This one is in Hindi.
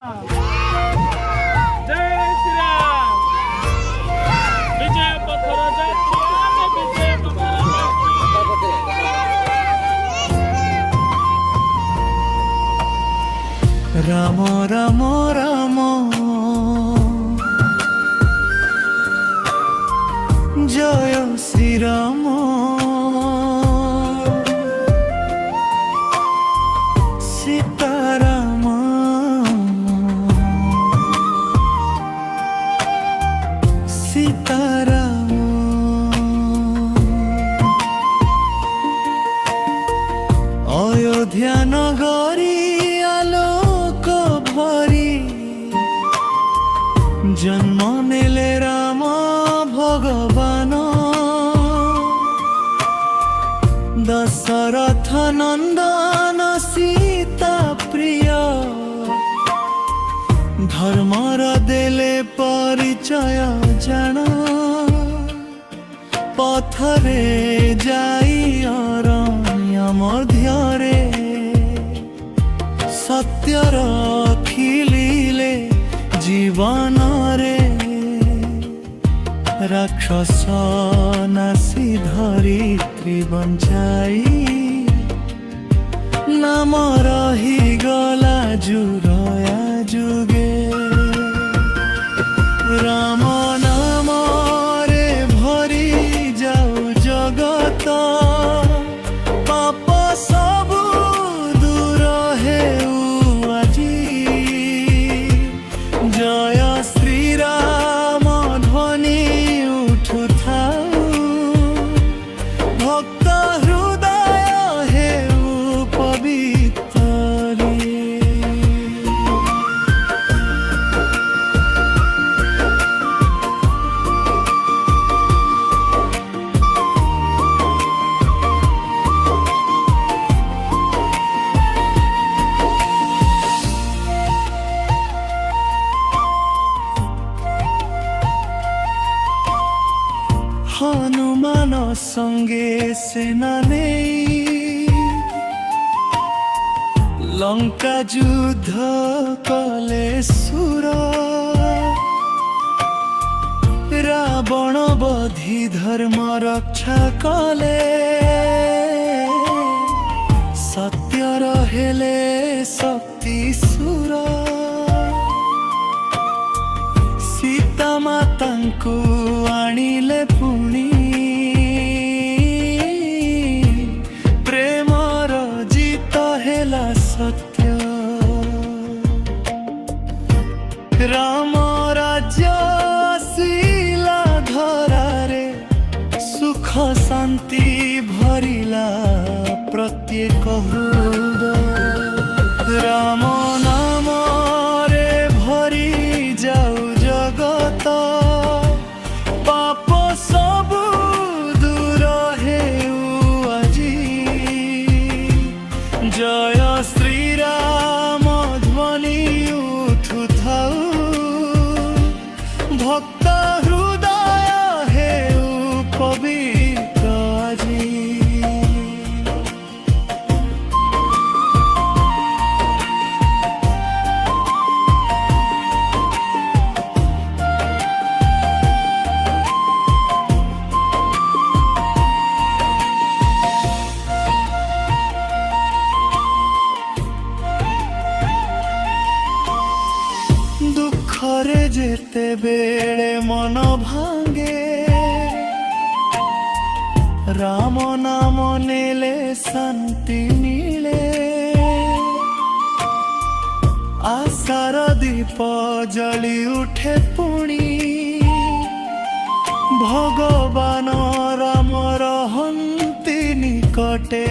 जय श्री राम। विजय पथर जात्रा विजय राम राम राम जय श्री राम सीताराम सीताराम अयोध्या नगरी आलोक भरी जन्म नेले राम भगवान दशरथ नंदन सीता प्रिय धर्मर देले परिचय जान पथरे जाई अरण्य मध्यरे सत्य रखिले जीवन रे राक्षस नासी धरित्री बंचाई नाम रही गला जुरया जुगे राम नाम रे भरी जाऊ जगत पाप सबु दूर हेउ आजी जय श्री राम ध्वनि उठुथाउ भक्त हृदय हेउ पवित्र हनुमान संगे सेना नहीं लंका युद्ध कले सुर रावण बधि धर्म रक्षा कले सत्य रहेले शक्ति सुर सीता माता को आनिले पुणी प्रेमर जीत हेला सत्य राम राज्य आसिला धरारे सुख शांति भरिला प्रत्येक हृदय राम नाम रे भरी जाऊ जगत पाप सबु दूर हेउ आजी जय श्री राम ध्वनि उठुथाउ भक्त हृदय हेउ पवित्र आजी दुखरे जेते बेले मन भांगे राम नाम नेले शांति मिले आशार दीप जली उठे पुणी भगवान राम रहंती निकटे